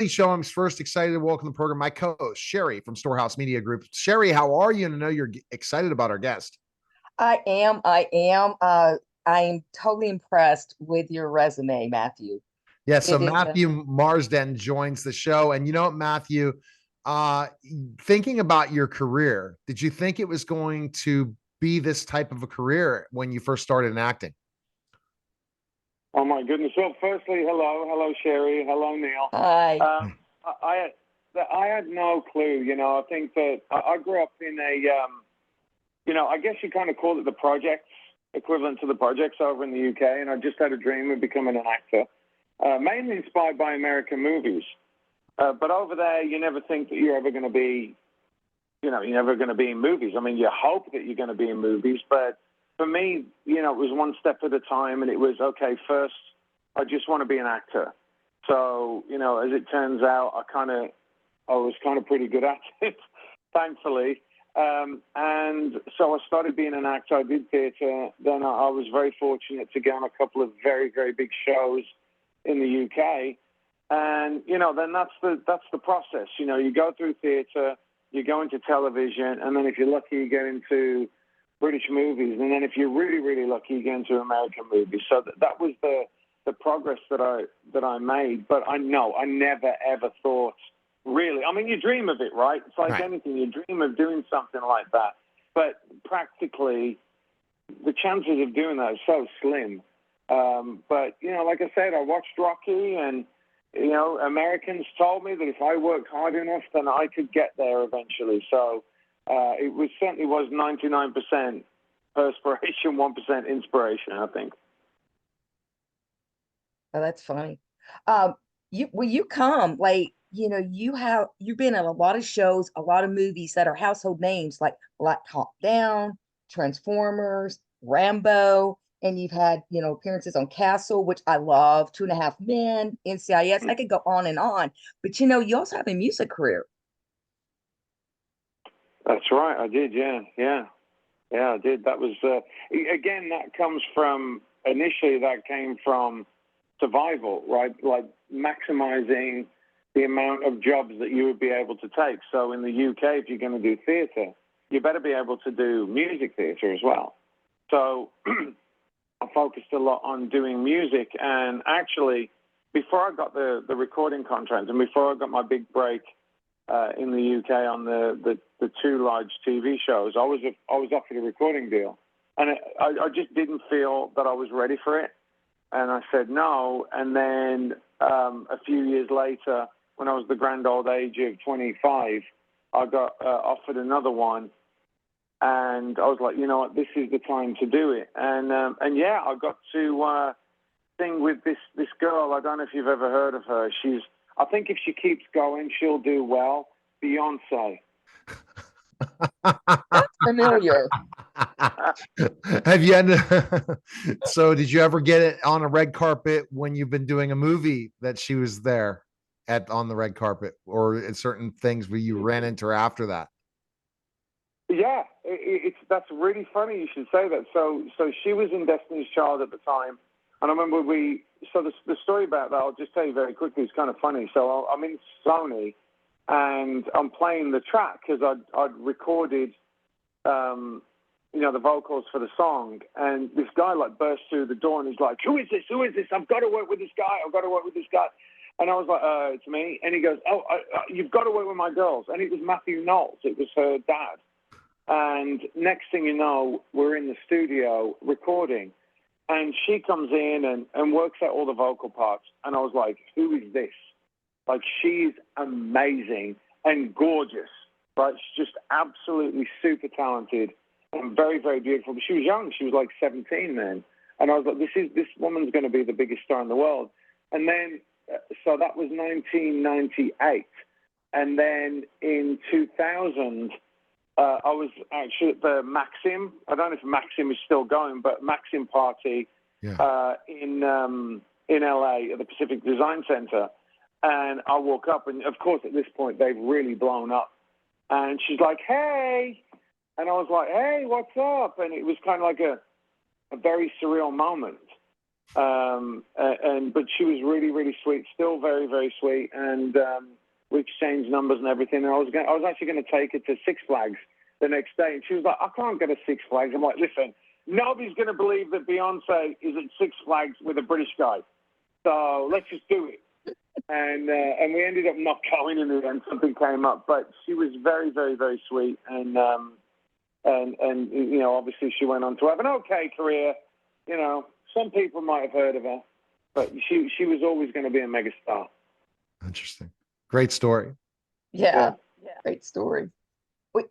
show, I'm first excited to welcome the program my co-host, Sherrie from Storehouse Media Group. Sherrie, how are you? And I know you're excited about our guest. I am. I am totally impressed with your resume, Matthew. Yeah, so It is Matthew Marsden joins the show. And you know what, Matthew, uh, thinking about your career, did you think it was going to be this type of a career when you first started in acting? Oh my goodness! Well, firstly, hello, Sherrie, hello, Neil. hi. I had no clue. I think that I grew up in I guess you kind of call it the projects, equivalent to the projects over in the UK, and I just had a dream of becoming an actor, mainly inspired by American movies. But over there, you never think that you're ever going to be, you're never going to be in movies. I mean, you hope that you're going to be in movies, but for me, it was one step at a time, and it was, okay, first, I just want to be an actor. So, as it turns out, I was kind of pretty good at it, thankfully. And so I started being an actor. I did theatre. Then I was very fortunate to get on a couple of very, very big shows in the UK. And, then that's the process. You go through theatre, you go into television, and then if you're lucky, you get into British movies. And then if you're really, really lucky, you get into American movies. So that was the progress that I made. But I never, ever thought, really. I mean, you dream of it, right? It's like anything. You dream of doing something like that. But practically, the chances of doing that are so slim. But, like I said, I watched Rocky, and, Americans told me that if I worked hard enough, then I could get there eventually. So it certainly was 99% perspiration, 1% inspiration, I think. Oh, that's funny. You come like you've been in a lot of shows, a lot of movies that are household names like Black Hawk Down, Transformers, Rambo, and you've had appearances on Castle, which I love, Two and a Half Men, NCIS. I could go on and on, but you also have a music career. That's right. I did. Yeah, I did. That was again. That comes from initially. That came from survival, right? Like maximizing the amount of jobs that you would be able to take. So in the UK, if you're going to do theatre, you better be able to do music theatre as well. So I focused a lot on doing music, and actually, before I got the recording contract and before I got my big break in the UK on the two large TV shows, I was offered a recording deal, and I just didn't feel that I was ready for it, and I said no. And then a few years later, when I was the grand old age of 25, I got offered another one, and I was like, you know what, this is the time to do it. And yeah, I got to sing with this girl. I don't know if you've ever heard of her. I think if she keeps going, she'll do well. Beyoncé. That's familiar. Have you so did you ever get it on a red carpet when you've been doing a movie that she was there on the red carpet, or in certain things where you ran into her after that? Yeah, that's really funny you should say that. So she was in Destiny's Child at the time, and I remember the story about that, I'll just tell you very quickly, it's kind of funny. So I'm in Sony, and I'm playing the track because I'd recorded the vocals for the song, and this guy bursts through the door and he's like, who is this? I've got to work with this guy. And I was like, it's me. And he goes, you've got to work with my girls. And it was Matthew Knowles. It was her dad. And next thing you know, we're in the studio recording, and she comes in and works out all the vocal parts. And I was like, who is this? Like, she's amazing and gorgeous, right? She's just absolutely super talented and very, very beautiful. But she was young. She was like 17 then. And I was like, this woman's going to be the biggest star in the world. And then, so that was 1998. And then in 2000, I was actually at the Maxim. I don't know if Maxim is still going, but Maxim party in LA at the Pacific Design Center. And I walk up, and of course, at this point, they've really blown up. And she's like, hey. And I was like, hey, what's up? And it was kind of like a very surreal moment. But she was really, really sweet, still very, very sweet, and we exchanged numbers and everything. And I was actually going to take her to Six Flags the next day, and she was like, "I can't go to Six Flags." I'm like, "Listen, nobody's going to believe that Beyonce is at Six Flags with a British guy, so let's just do it." And we ended up not going in the end. Something came up, but she was very, very, very sweet, and you know, obviously she went on to have an okay career. You know, some people might have heard of her, but she was always going to be a megastar. Interesting. Great story. Yeah, great story.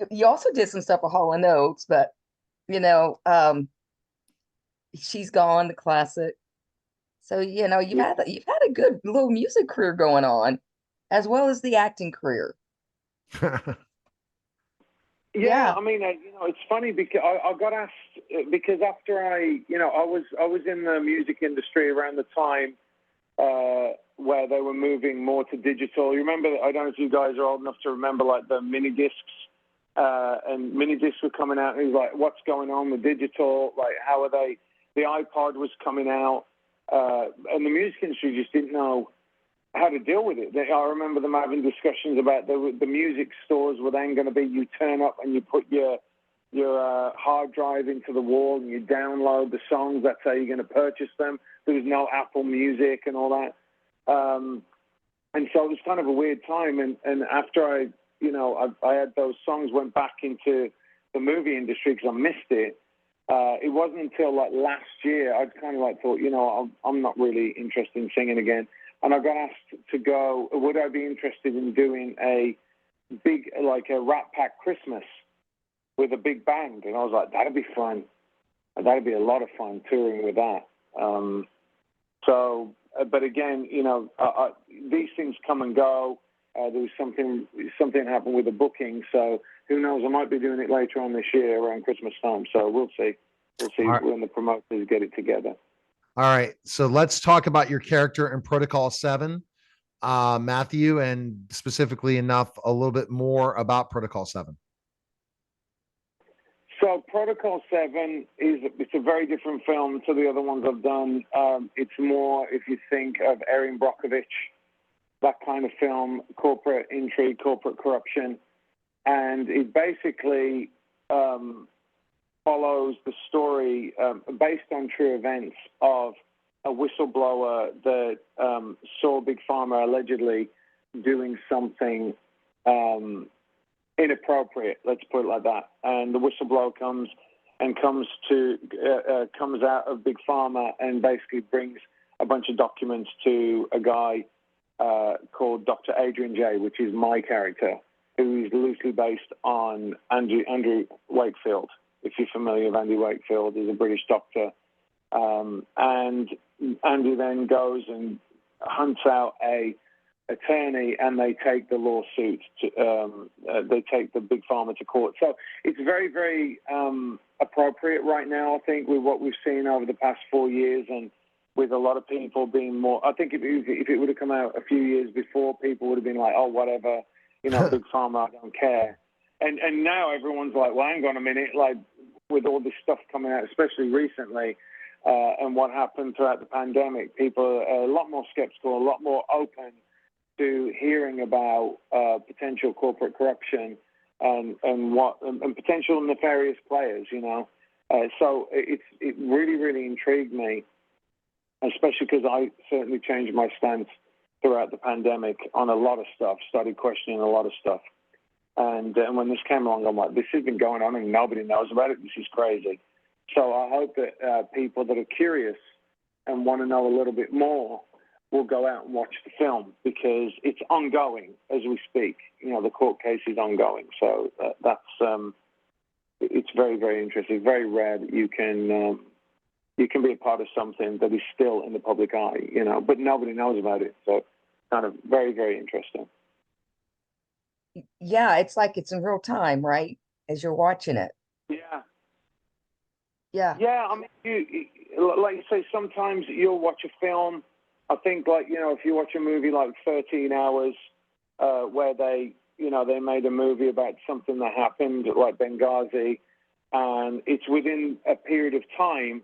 You also did some stuff with Hall and Oates, but you know, She's Gone, the classic. So you know, you've had a good little music career going on, as well as the acting career. Yeah, I mean, you know, it's funny because I got asked because after I was in the music industry around the time where they were moving more to digital. You remember? I don't know if you guys are old enough to remember, like the mini discs, and mini discs were coming out. And it was like, what's going on with digital? Like, how are they? The iPod was coming out, and the music industry just didn't know how to deal with it. I remember them having discussions about the music stores were then going to be, you turn up and you put your hard drive into the wall and you download the songs. That's how you're going to purchase them. There was no Apple Music and all that. And so it was kind of a weird time. And after I had those songs, went back into the movie industry because I missed it. It wasn't until like last year I'd kind of like thought, you know, I'm not really interested in singing again. And I got asked to go, would I be interested in doing a big, like a Rat Pack Christmas with a big band? And I was like, that'd be fun. That'd be a lot of fun touring with that. But again, you know, these things come and go. There was something happened with the booking. So who knows? I might be doing it later on this year around Christmas time. So we'll see. We'll see when the promoters get it together. All right. So let's talk about your character in Protocol 7, Matthew, and specifically enough, a little bit more about Protocol 7. So Protocol 7 it's a very different film to the other ones I've done. It's more, if you think of Erin Brockovich, that kind of film, corporate intrigue, corporate corruption. And it basically follows the story based on true events of a whistleblower that saw Big Pharma allegedly doing something inappropriate, let's put it like that. And the whistleblower comes out of Big Pharma and basically brings a bunch of documents to a guy called Dr. Adrian J., which is my character, who is loosely based on Andrew Wakefield. If you're familiar with Andy Wakefield, he's a British doctor. And Andy then goes and hunts out a attorney, and they take the lawsuit they take the Big Pharma to court. So it's very, very appropriate right now, I think, with what we've seen over the past 4 years, and with a lot of people being more, I think if it would have come out a few years before, people would have been like, oh, whatever, you know, Big Pharma, I don't care. And now everyone's like, well, hang on a minute, like with all this stuff coming out, especially recently, and what happened throughout the pandemic, people are a lot more skeptical, a lot more open to hearing about potential corporate corruption and potential nefarious players, you know. So it really, really intrigued me, especially because I certainly changed my stance throughout the pandemic on a lot of stuff, started questioning a lot of stuff. And when this came along, I'm like, this has been going on and nobody knows about it. This is crazy. So I hope that people that are curious and want to know a little bit more will go out and watch the film, because it's ongoing as we speak. You know, the court case is ongoing. So it's very, very interesting, very rare that you can be a part of something that is still in the public eye, you know, but nobody knows about it. So kind of very, very interesting. Yeah, it's like it's in real time, right? As you're watching it. Yeah. Yeah. Yeah, I mean, like you say, sometimes you'll watch a film. I think, like, you know, if you watch a movie like 13 Hours, where they made a movie about something that happened, like Benghazi, and it's within a period of time,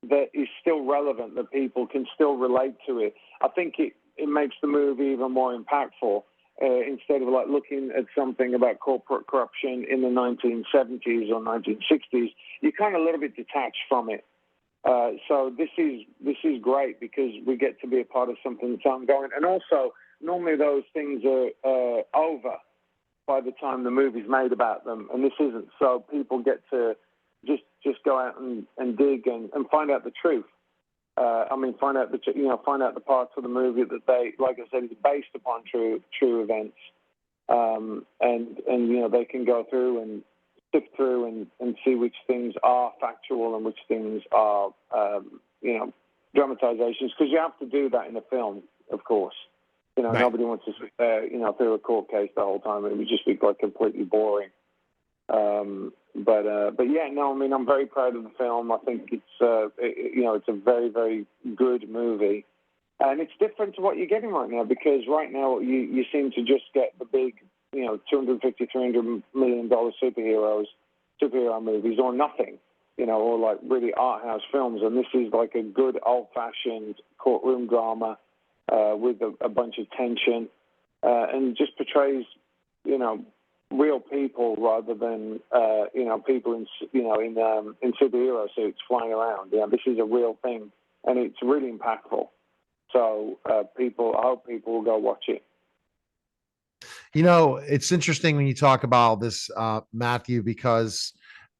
that is still relevant, that people can still relate to it. I think it makes the movie even more impactful. Instead of like looking at something about corporate corruption in the 1970s or 1960s, you're kind of a little bit detached from it. So this is great because we get to be a part of something that's ongoing. And also, normally those things are over by the time the movie's made about them, and this isn't. So people get to just go out and dig and find out the truth. Find out the parts of the movie that they, like I said, is based upon true events, and they can go through and sift through and see which things are factual and which things are, dramatizations, because you have to do that in a film, of course. Right. Nobody wants to sit there, through a court case the whole time. It would just be like completely boring. But yeah, no, I'm very proud of the film. I think it's a very, very good movie, and it's different to what you're getting right now, because right now you seem to just get the big, $250, $300 million superhero movies, or nothing, or like really art house films. And this is like a good old fashioned courtroom drama with a bunch of tension, and just portrays, real people rather than people in superhero suits flying around. This is a real thing, and it's really impactful. So I hope people will go watch it. It's interesting when you talk about this, Matthew, because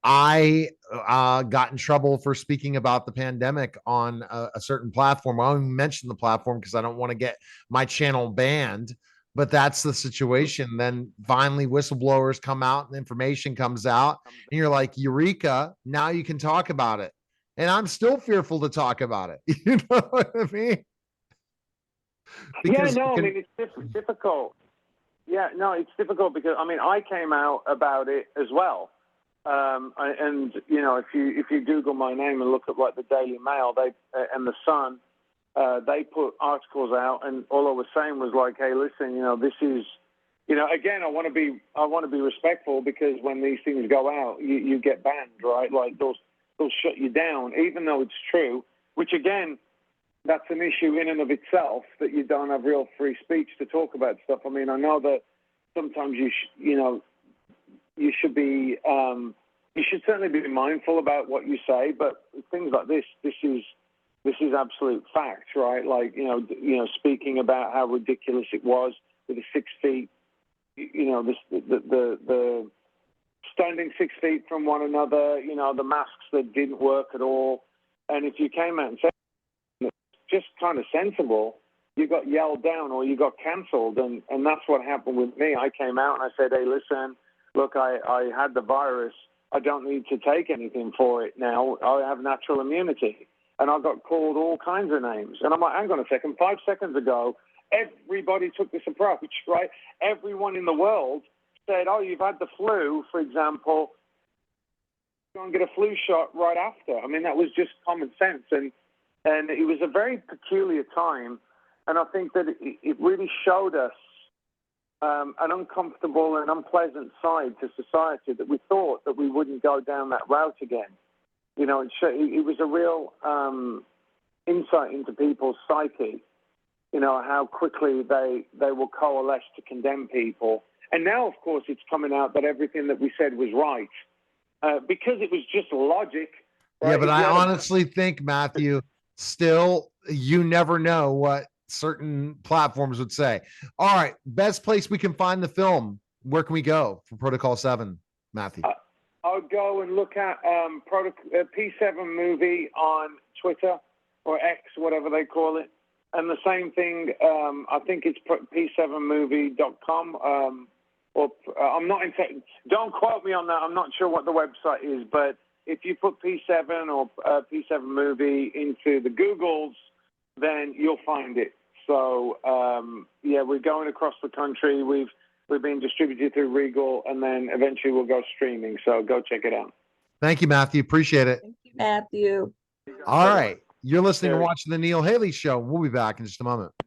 I got in trouble for speaking about the pandemic on a certain platform. I don't mention the platform because I don't want to get my channel banned. But that's the situation. Then finally whistleblowers come out and information comes out, and you're like, Eureka, now you can talk about it. And I'm still fearful to talk about it. You know what I mean? Because it's difficult. Yeah, no, it's difficult because, I came out about it as well. And if you Google my name and look at like the Daily Mail, and the Sun, they put articles out, and all I was saying was like, hey, listen, this is, again, I want to be respectful, because when these things go out, you get banned, right? Like they'll shut you down, even though it's true, which again, that's an issue in and of itself, that you don't have real free speech to talk about stuff. I know that sometimes you should be, you should certainly be mindful about what you say, but things like this is absolute fact, right? Like, speaking about how ridiculous it was with the 6 feet, the standing 6 feet from one another, the masks that didn't work at all. And if you came out and said just kind of sensible, you got yelled down or you got canceled. And that's what happened with me. I came out and I said, hey, listen, look, I had the virus. I don't need to take anything for it now. I have natural immunity. And I got called all kinds of names. And I'm like, hang on a second. 5 seconds ago, everybody took this approach, right? Everyone in the world said, oh, you've had the flu, for example. Go and get a flu shot right after. That was just common sense. And it was a very peculiar time. And I think that it really showed us an uncomfortable and unpleasant side to society that we thought that we wouldn't go down that route again. It was a real insight into people's psyche, how quickly they will coalesce to condemn people. And now, of course, it's coming out that everything that we said was right, because it was just logic. Right? Yeah, but I honestly think, Matthew, still, you never know what certain platforms would say. All right, best place we can find the film. Where can we go for Protocol 7, Matthew? I'll go and look at P7 Movie on Twitter or X, whatever they call it. And the same thing, I think it's p7movie.com. I'm not don't quote me on that. I'm not sure what the website is, but if you put P7 or P7 Movie into the Googles, then you'll find it. So, we're going across the country. We've been distributed through Regal, and then eventually we'll go streaming. So go check it out. Thank you, Matthew. Appreciate it. Thank you, Matthew. All right. You're listening and watching The Neil Haley Show. We'll be back in just a moment.